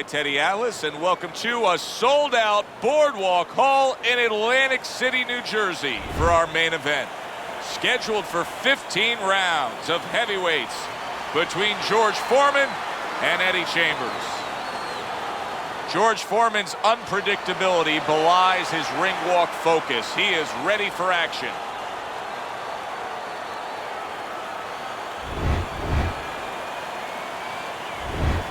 by Teddy Atlas, and welcome to a sold-out Boardwalk Hall in Atlantic City, New Jersey for our main event. Scheduled for 15 rounds of heavyweights between George Foreman and Eddie Chambers. George Foreman's unpredictability belies his ring walk focus. He is ready for action.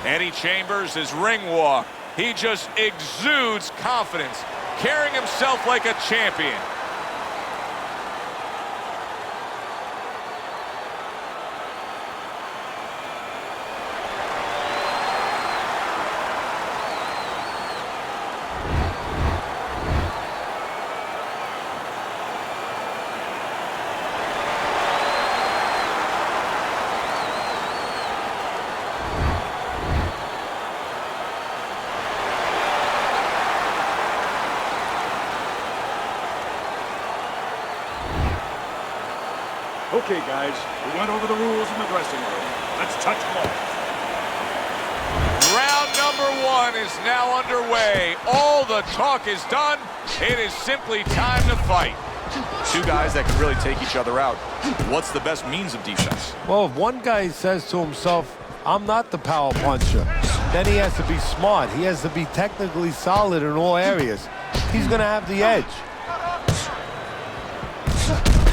Eddie Chambers' is ring walk. He just exudes confidence, carrying himself like a champion. Okay, guys, we went over the rules in the dressing room. Let's touch ball. Round number one is now underway. All the talk is done. It is simply time to fight. Two guys that can really take each other out. What's the best means of defense? Well, if one guy says to himself, I'm not the power puncher, then he has to be smart. He has to be technically solid in all areas. He's going to have the edge.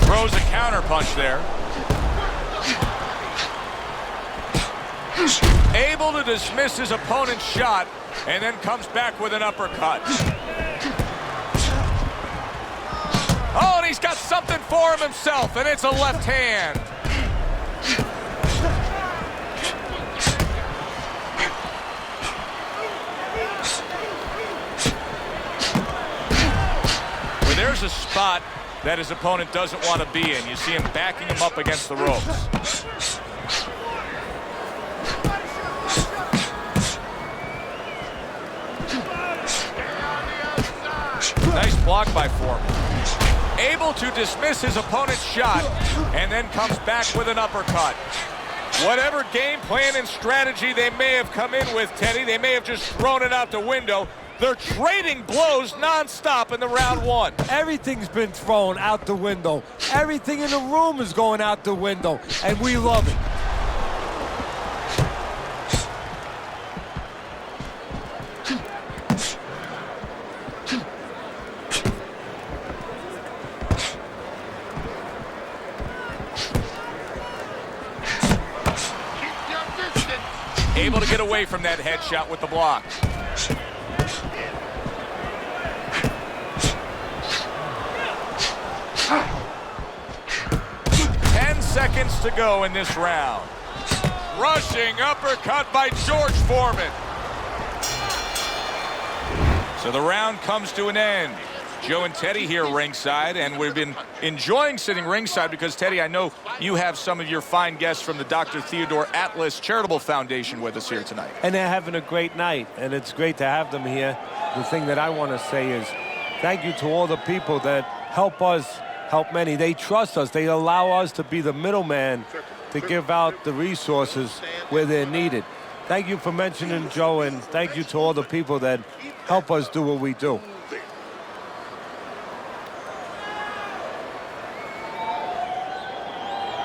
Throws a counter punch there. Able to dismiss his opponent's shot and then comes back with an uppercut. Oh, and he's got something for him himself, and it's a left hand. Well, there's a spot that his opponent doesn't want to be in. You see him backing him up against the ropes. Nice block by Foreman. Able to dismiss his opponent's shot and then comes back with an uppercut. Whatever game plan and strategy they may have come in with, Teddy, they may have just thrown it out the window. They're trading blows nonstop in the round one. Everything's been thrown out the window. Everything in the room is going out the window, and we love it. Able to get away from that headshot with the block. 10 seconds to go in this round. Rushing uppercut by George Foreman. So the round comes to an end. Joe and Teddy here ringside, and we've been enjoying sitting ringside because, Teddy, I know you have some of your fine guests from the Dr. Theodore Atlas Charitable Foundation with us here tonight. And they're having a great night, and it's great to have them here. The thing that I want to say is thank you to all the people that help us help many. They trust us. They allow us to be the middleman to give out the resources where they're needed. Thank you for mentioning Joe, and thank you to all the people that help us do what we do.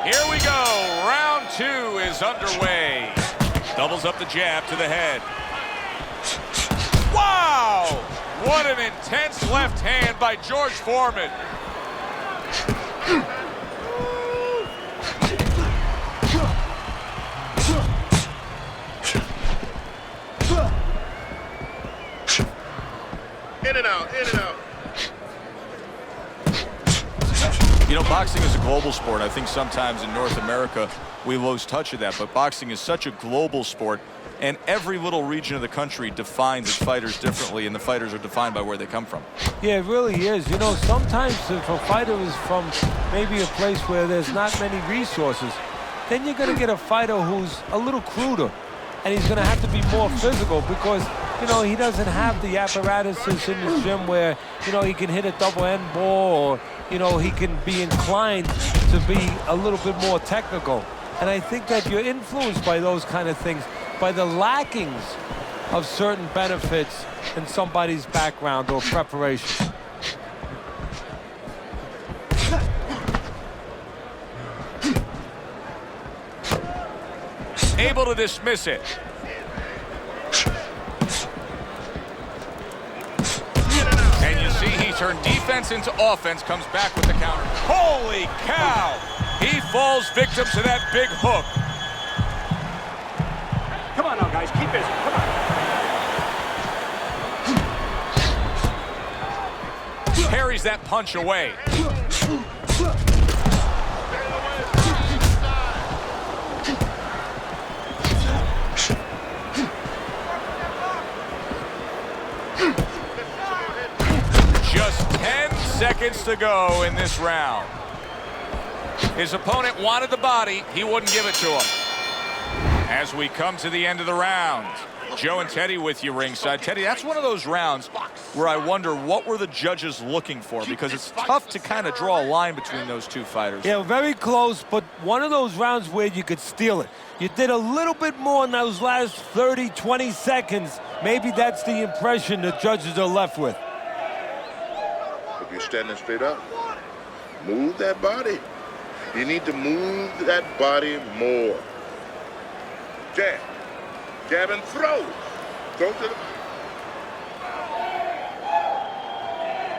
Here we go. Round two is underway. Doubles up the jab to the head. Wow! What an intense left hand by George Foreman. In and out, in and out. You know, boxing is a global sport. I think sometimes in North America we lose touch of that, but boxing is such a global sport, and every little region of the country defines its fighters differently, and the fighters are defined by where they come from. Yeah, it really is. You know, sometimes if a fighter is from maybe a place where there's not many resources, then you're going to get a fighter who's a little cruder, and he's going to have to be more physical because, you know, he doesn't have the apparatuses in the gym where, you know, he can hit a double end ball, or, you know, he can be inclined to be a little bit more technical. And I think that you're influenced by those kind of things, by the lackings of certain benefits in somebody's background or preparation. Able to dismiss it. And you see he turned defense into offense, comes back with the counter. Holy cow! He falls victim to that big hook. Come on now, guys. Keep busy. Come on. Parries that punch away. Just 10 seconds to go in this round. His opponent wanted the body. He wouldn't give it to him. As we come to the end of the round, Joe and Teddy with you ringside. Teddy, that's one of those rounds where I wonder what were the judges looking for, because it's tough to kind of draw a line between those two fighters. Yeah, very close, but one of those rounds where you could steal it. You did a little bit more in those last 30, 20 seconds. Maybe that's the impression the judges are left with. If you're standing straight up, move that body. You need to move that body more. Jab. Jab and throw. Throw to the...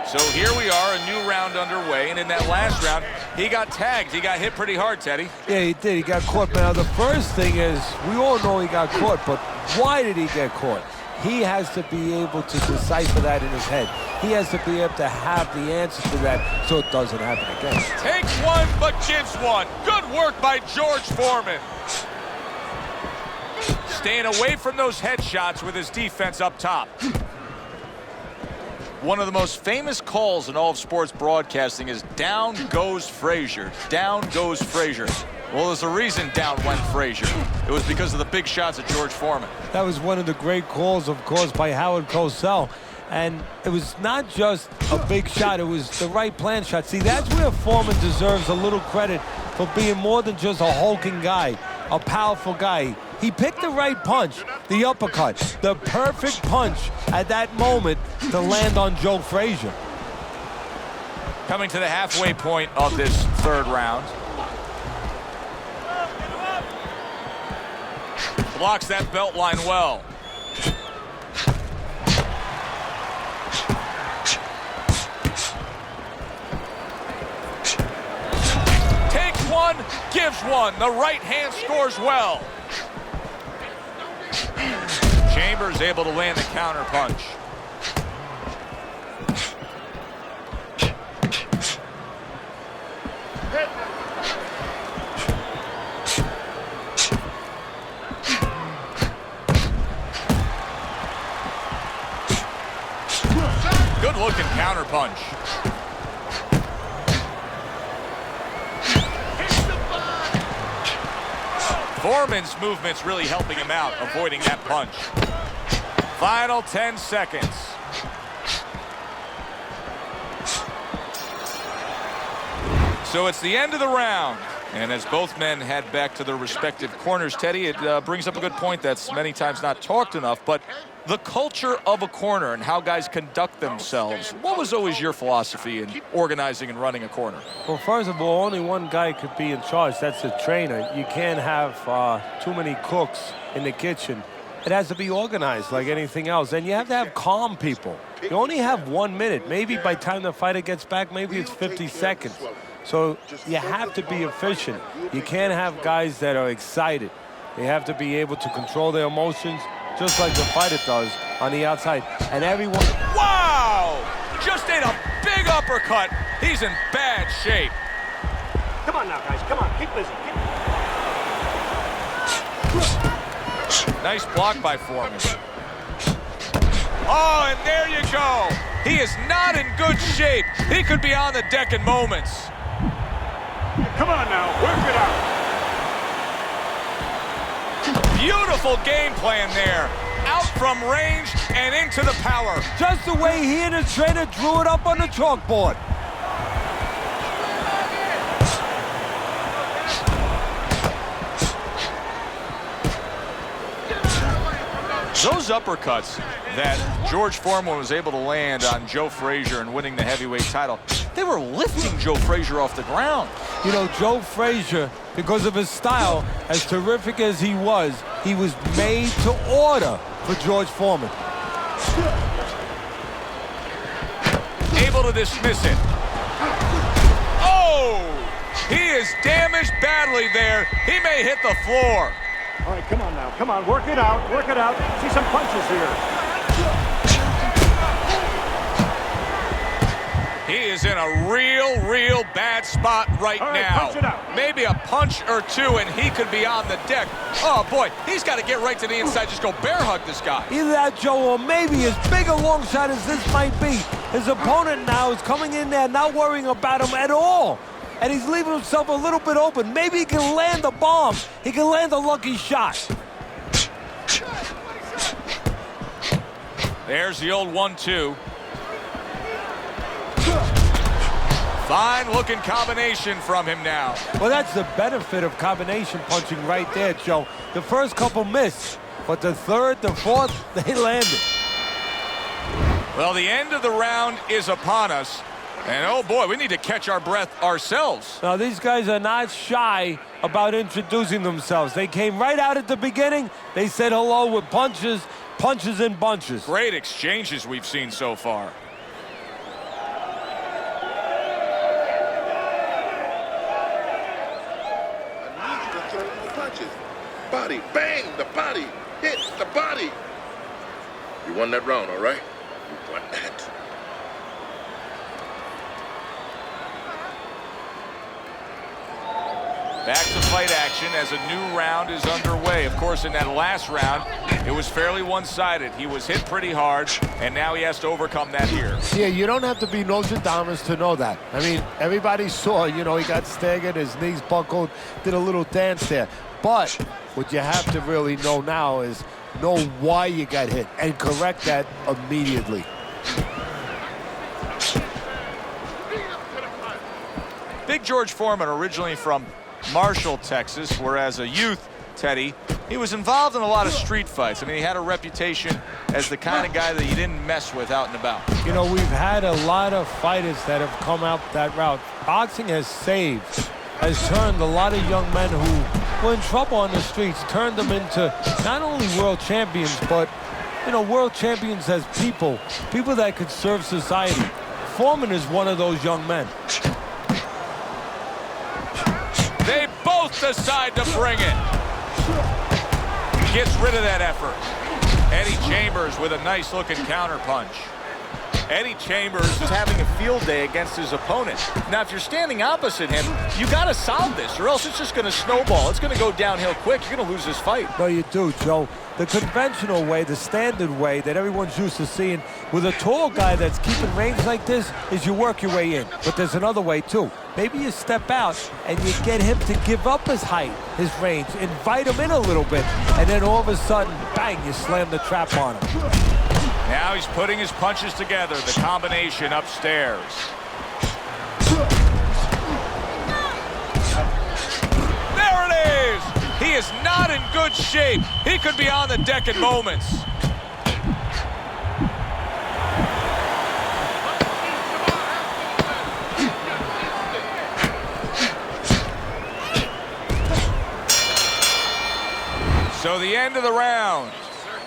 So here we are, a new round underway, and in that last round, he got tagged. He got hit pretty hard, Teddy. Yeah, he did. He got caught. Now, the first thing is, we all know he got caught, but why did he get caught? He has to be able to decipher that in his head. He has to be able to have the answer to that so it doesn't happen again. Takes one, but gives one. Good work by George Foreman. Staying away from those headshots with his defense up top. One of the most famous calls in all of sports broadcasting is "down goes Frazier." Down goes Frazier. Well, there's a reason down went Frazier. It was because of the big shots of George Foreman. That was one of the great calls, of course, by Howard Cosell. And it was not just a big shot, it was the right plan shot. See, that's where Foreman deserves a little credit for being more than just a hulking guy, a powerful guy. He picked the right punch, the uppercut, the perfect punch at that moment to land on Joe Frazier. Coming to the halfway point of this third round. Blocks that belt line well. Takes one, gives one. The right hand scores well. Chambers able to land the counter punch. Good looking counter punch. Foreman's movement's really helping him out, avoiding that punch. Final 10 seconds. So it's the end of the round. And as both men head back to their respective corners, Teddy, it brings up a good point that's many times not talked enough, but the culture of a corner and how guys conduct themselves. What was always your philosophy in organizing and running a corner? Well, first of all, only one guy could be in charge. That's the trainer. You can't have too many cooks in the kitchen. It has to be organized like anything else. And you have to have calm people. You only have 1 minute. Maybe by the time the fighter gets back, maybe it's 50 seconds. So you have to be efficient. You can't have guys that are excited. They have to be able to control their emotions, just like the fighter does on the outside. And everyone... Wow! Just ate a big uppercut. He's in bad shape. Come on now, guys. Come on. Keep busy. Nice block by Foreman. Oh, and there you go. He is not in good shape. He could be on the deck in moments. Come on now. Work it out. Beautiful game plan there. Out from range and into the power. Just the way he and his trainer drew it up on the chalkboard. Those uppercuts that George Foreman was able to land on Joe Frazier and winning the heavyweight title, they were lifting Joe Frazier off the ground. You know, Joe Frazier, because of his style, as terrific as he was made to order for George Foreman. Able to dismiss it. Oh! He is damaged badly there. He may hit the floor. All right, come on now. Come on, work it out. Work it out. See some punches here. He is in a real bad spot right All right, now. punch it out. Maybe a punch or two and he could be on the deck. Oh boy, he's got to get right to the inside. Just go bear hug this guy. Either that, Joe, or maybe as big a long shot as this might be, his opponent now is coming in there not worrying about him at all. And he's leaving himself a little bit open. Maybe he can land a bomb. He can land a lucky shot. There's the old 1-2. Fine-looking combination from him now. Well, that's the benefit of combination punching right there, Joe. The first couple missed, but the third, the fourth, they landed. Well, the end of the round is upon us. And oh boy, we need to catch our breath ourselves. Now, these guys are not shy about introducing themselves. They came right out at the beginning. They said hello with punches in bunches. Great exchanges we've seen so far. I need you to throw more punches. Body, bang, the body, hit the body. You won that round, all right? You won that. Back to fight action as a new round is underway. Of course, in that last round, it was fairly one-sided. He was hit pretty hard, and now he has to overcome that here. Yeah, you don't have to be Nostradamus to know that. I mean, everybody saw, you know, he got staggered, his knees buckled, did a little dance there. But what you have to really know now is know why you got hit and correct that immediately. Big George Foreman, originally from Marshall, Texas, where as a youth, Teddy, he was involved in a lot of street fights. I mean, he had a reputation as the kind of guy that you didn't mess with out and about. You know, we've had a lot of fighters that have come out that route. Boxing has turned a lot of young men who were in trouble on the streets, turned them into not only world champions, but, you know, world champions as people that could serve society. Foreman is one of those young men. They both decide to bring it. Gets rid of that effort. Eddie Chambers with a nice-looking counterpunch. Eddie Chambers is having a field day against his opponent. Now, if you're standing opposite him, you got to solve this, or else it's just going to snowball. It's going to go downhill quick. You're going to lose this fight. No, you do, Joe. The conventional way, the standard way that everyone's used to seeing with a tall guy that's keeping range like this is you work your way in. But there's another way, too. Maybe you step out and you get him to give up his height, his range, invite him in a little bit, and then all of a sudden, bang, you slam the trap on him. Now he's putting his punches together, the combination upstairs. There it is! He is not in good shape. He could be on the deck in moments. So the end of the round.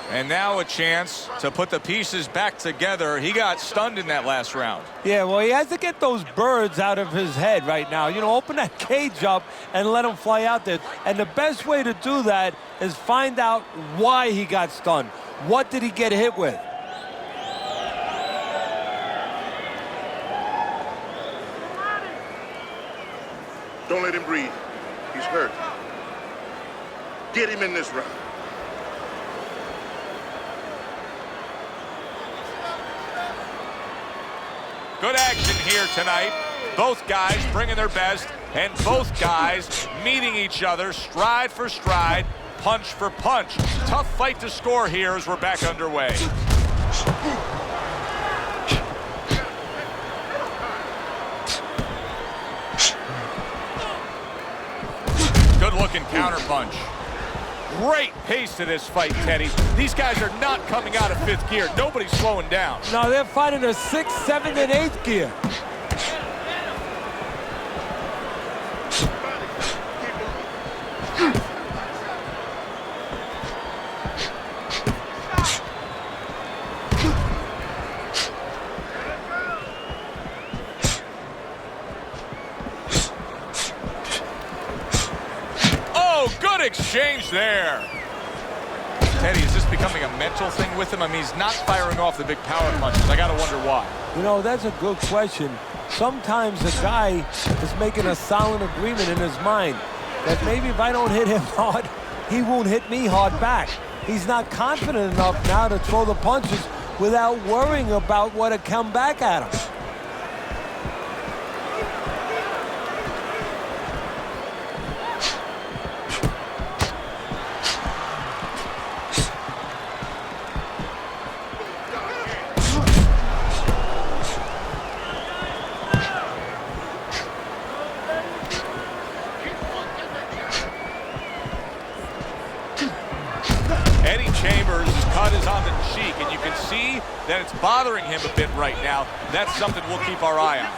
And now a chance to put the pieces back together. He got stunned in that last round. Yeah, well, he has to get those birds out of his head right now. You know, open that cage up and let him fly out there. And the best way to do that is find out why he got stunned. What did he get hit with? Don't let him breathe. He's hurt. Get him in this round. Good action here tonight. Both guys bringing their best, and both guys meeting each other stride for stride, punch for punch. Tough fight to score here as we're back underway. Good looking counter punch. Great pace to this fight, Teddy. These guys are not coming out of 5th gear. Nobody's slowing down. No, they're fighting a 6th, 7th, and 8th gear. Good exchange there. Teddy, is this becoming a mental thing with him? I mean, he's not firing off the big power punches. I got to wonder why. You know, that's a good question. Sometimes a guy is making a silent agreement in his mind that maybe if I don't hit him hard, he won't hit me hard back. He's not confident enough now to throw the punches without worrying about what to come back at him. That it's bothering him a bit right now. That's something we'll keep our eye on.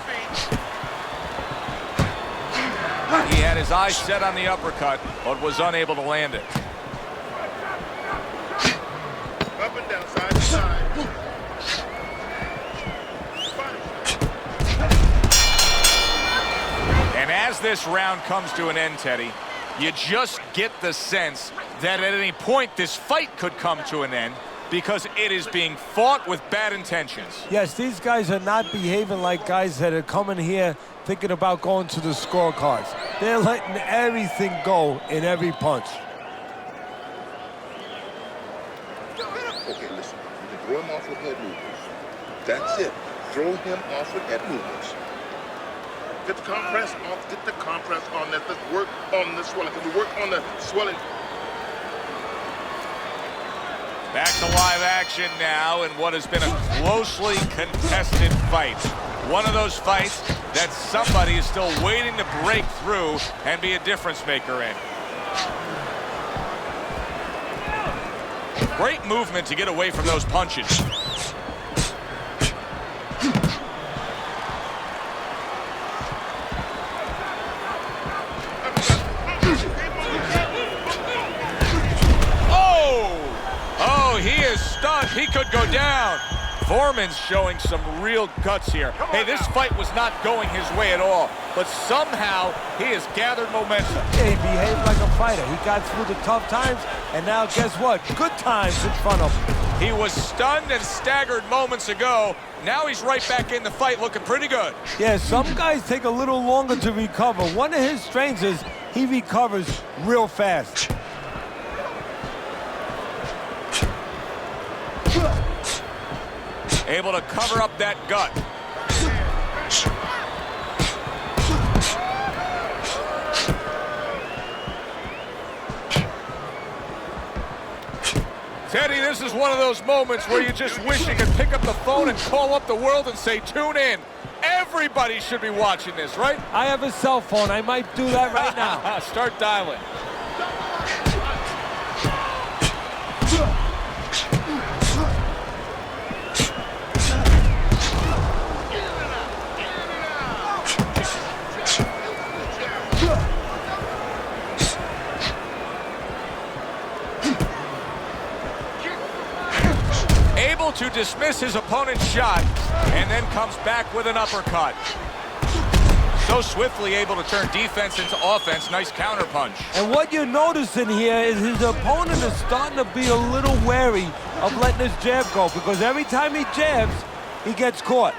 He had his eyes set on the uppercut, but was unable to land it. Up and down, side to side. And as this round comes to an end, Teddy, you just get the sense that at any point this fight could come to an end, because it is being fought with bad intentions. Yes, these guys are not behaving like guys that are coming here thinking about going to the scorecards. They're letting everything go in every punch. Okay, listen. You can throw him off with head movements. That's it. Throw him off with head movements. Get the compress off. Get the compress on this. Let's work on the swelling. Can we work on the swelling? Back to live action now in what has been a closely contested fight. One of those fights that somebody is still waiting to break through and be a difference maker in. Great movement to get away from those punches. He is stunned. He could go down. Foreman's showing some real guts here. Hey, this fight was not going his way at all, but somehow he has gathered momentum. Yeah, he behaved like a fighter. He got through the tough times, and now guess what? Good times in front of him. He was stunned and staggered moments ago. Now he's right back in the fight looking pretty good. Yeah, some guys take a little longer to recover. One of his strengths is he recovers real fast. Able to cover up that gut. Teddy, this is one of those moments where you just wish you could pick up the phone and call up the world and say, tune in. Everybody should be watching this, right? I have a cell phone. I might do that right now. Start dialing. Able to dismiss his opponent's shot and then comes back with an uppercut. So swiftly able to turn defense into offense. Nice counterpunch. And what you're noticing here is his opponent is starting to be a little wary of letting his jab go, because every time he jabs, he gets caught.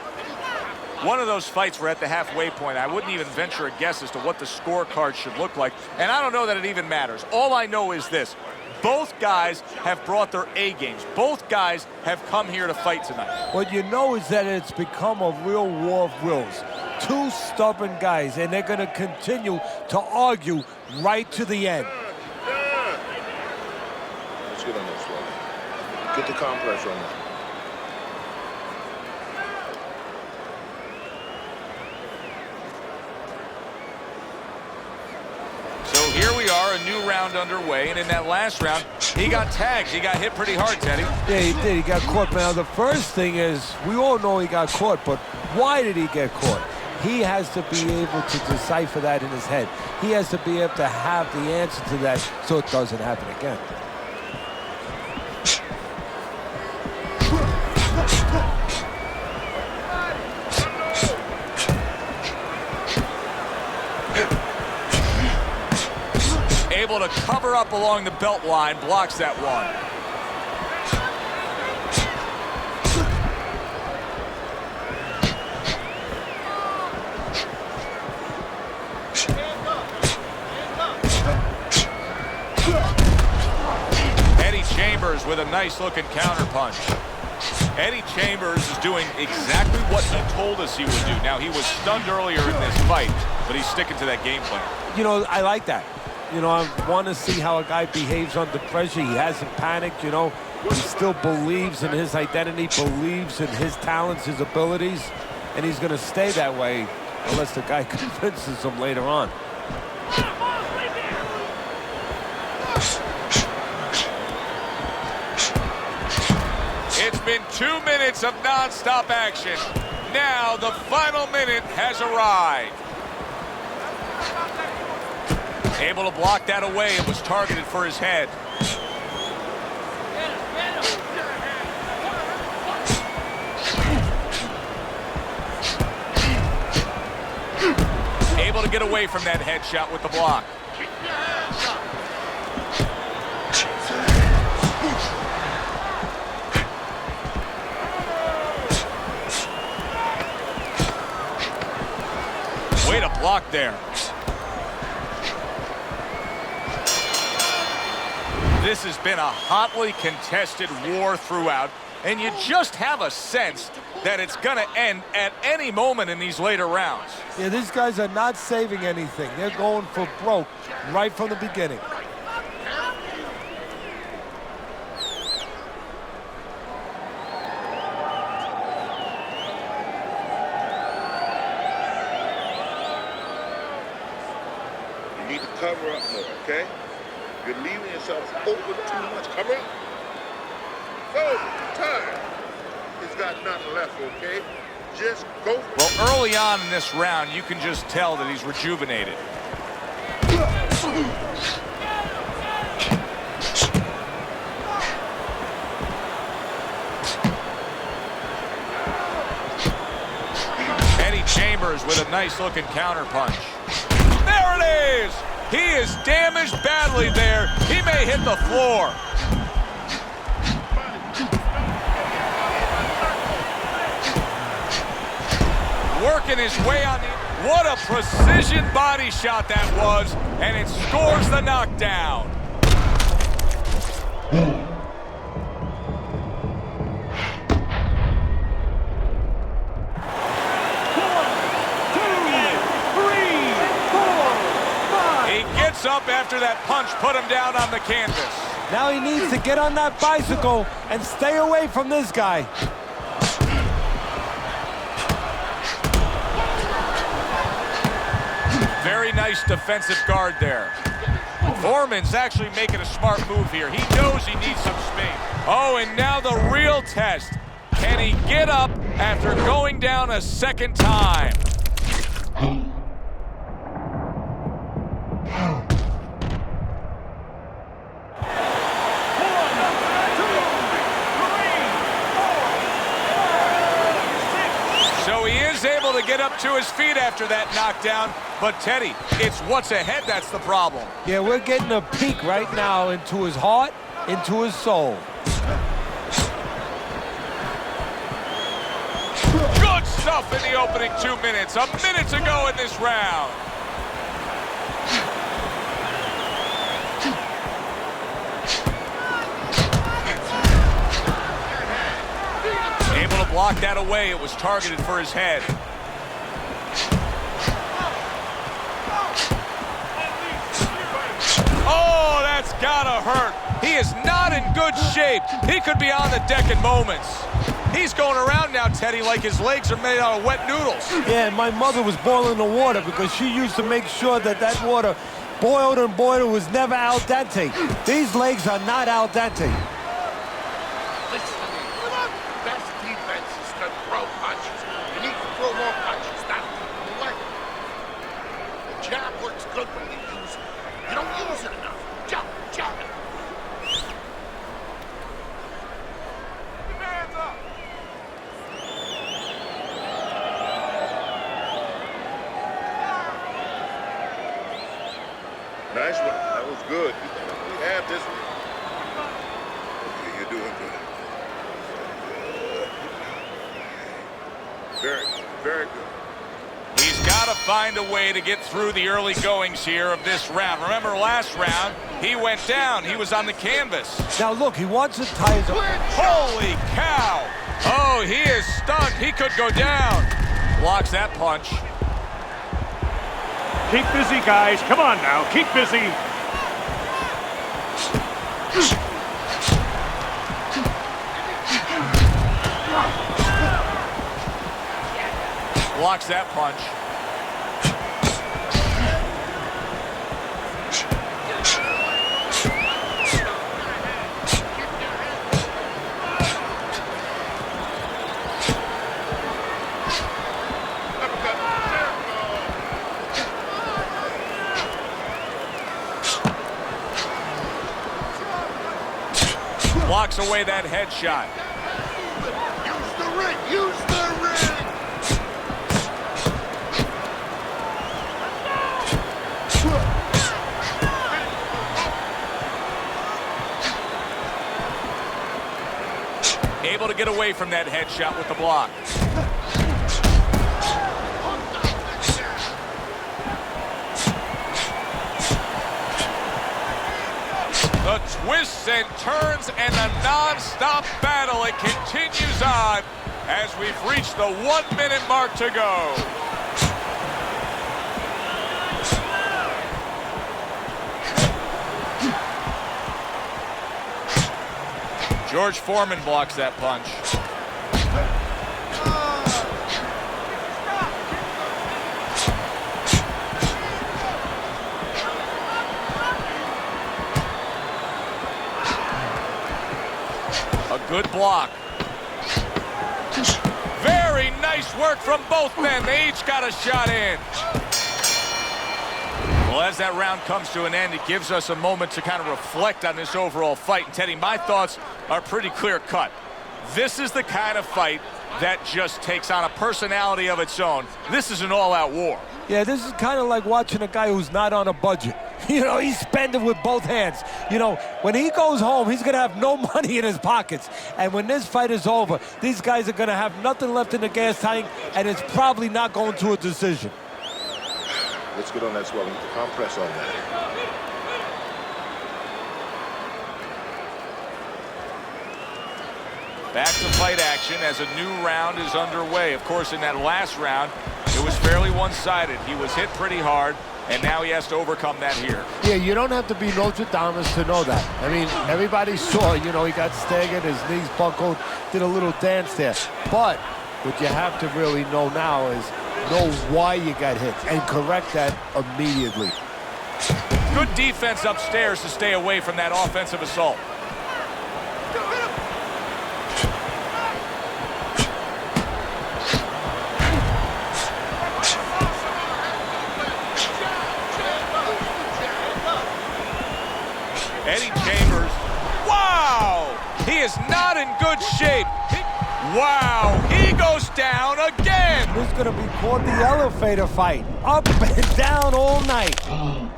One of those fights, we're at the halfway point. I wouldn't even venture a guess as to what the scorecard should look like. And I don't know that it even matters. All I know is this. Both guys have brought their A games. Both guys have come here to fight tonight. What you know is that it's become a real war of wills. Two stubborn guys, and they're going to continue to argue right to the end. Let's get on this one. Get the compress on that. So here we are, a new new round underway, and in that last round, he got tagged. He got hit pretty hard, Teddy. Yeah, he did. He got caught. Now, the first thing is, we all know he got caught, but why did he get caught? He has to be able to decipher that in his head. He has to be able to have the answer to that so it doesn't happen again. Able to cover up along the belt line, blocks that one. Eddie Chambers with a nice looking counter punch. Eddie Chambers is doing exactly what he told us he would do. Now, he was stunned earlier in this fight, but he's sticking to that game plan. You know, I like that. You know, I want to see how a guy behaves under pressure. He hasn't panicked, you know. He still believes in his identity, believes in his talents, his abilities, and he's going to stay that way unless the guy convinces him later on. It's been 2 minutes of non-stop action. Now the final minute has arrived. Able to block that away. It was targeted for his head. Able to get away from that headshot with the block. Way to block there. This has been a hotly contested war throughout, and you just have a sense that it's going to end at any moment in these later rounds. Yeah, these guys are not saving anything. They're going for broke right from the beginning. You need to cover up more, okay? You're leaving yourself open too much. Cover up. Oh, time. He's got nothing left, okay? Just go for it. Well, early on in this round, you can just tell that he's rejuvenated. Eddie Chambers with a nice-looking counter punch. There it is! He is damaged badly there. He may hit the floor. Working his way on the... What a precision body shot that was, and it scores the knockdown. Up after that punch put him down on the canvas. Now he needs to get on that bicycle and stay away from this guy. Very nice defensive guard there. Foreman's actually making a smart move here. He knows he needs some space. Oh, and now the real test. Can he get up after going down a second time? Able to get up to his feet after that knockdown, but Teddy, it's what's ahead that's the problem. Yeah, we're getting a peek right now into his heart, into his soul. Good stuff in the opening 2 minutes, a minute to go in this round. Able to block that away. It was targeted for his head. Oh, that's gotta hurt. He is not in good shape. He could be on the deck in moments. He's going around now, Teddy, like his legs are made out of wet noodles. Yeah, my mother was boiling the water because she used to make sure that that water boiled and boiled. It was never al dente. These legs are not al dente. Listen to me. Best defense is to throw punches. You need to throw more punches. That's the way. The jab works good when you use it. You don't use it enough. Jab it. Hands up. Nice one. That was good. We have this one. Okay, you're doing good. Very good. Very good. He's got to find a way to get through the early goings here of this round. Remember last round, he went down. He was on the canvas. Now look, he wants to tie his... Holy cow! Oh, he is stunned. He could go down. Blocks that punch. Keep busy, guys. Come on now. Keep busy. Blocks that punch. Blocks away that headshot. Use the ring. Use the ring. Able to get away from that headshot with the block. The twists and turns and the non-stop battle. It continues on as we've reached the 1 minute mark to go. George Foreman blocks that punch. A good block. Very nice work from both men. They each got a shot in. Well, as that round comes to an end, it gives us a moment to kind of reflect on this overall fight. And Teddy, my thoughts are pretty clear cut. This is the kind of fight that just takes on a personality of its own. This is an all-out war. Yeah, this is kind of like watching a guy who's not on a budget. You know, he's spending with both hands. You know, when he goes home, he's going to have no money in his pockets. And when this fight is over, these guys are going to have nothing left in the gas tank, and it's probably not going to a decision. Let's get on that swelling. Compress on that. Back to fight action as a new round is underway. Of course, in that last round, it was fairly one-sided. He was hit pretty hard, and now he has to overcome that here. Yeah, you don't have to be Nostradamus to know that. I mean, everybody saw, you know, he got staggered, his knees buckled, did a little dance there. But what you have to really know now is know why you got hit and correct that immediately. Good defense upstairs to stay away from that offensive assault. Eddie Chambers, wow! He is not in good shape. Wow, he goes down again. This is going to be called the elevator fight. Up and down all night. 1, 2,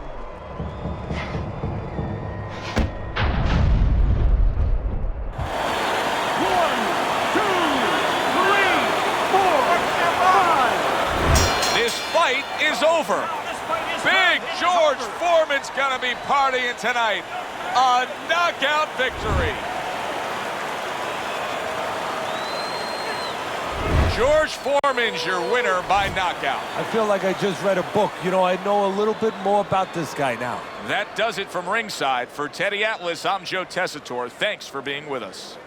3, 4, 5. This fight is over. Big George Foreman's gonna be partying tonight. A knockout victory. George Foreman's your winner by knockout. I feel like I just read a book. You know, I know a little bit more about this guy now. That does it from ringside. For Teddy Atlas, I'm Joe Tessitore. Thanks for being with us.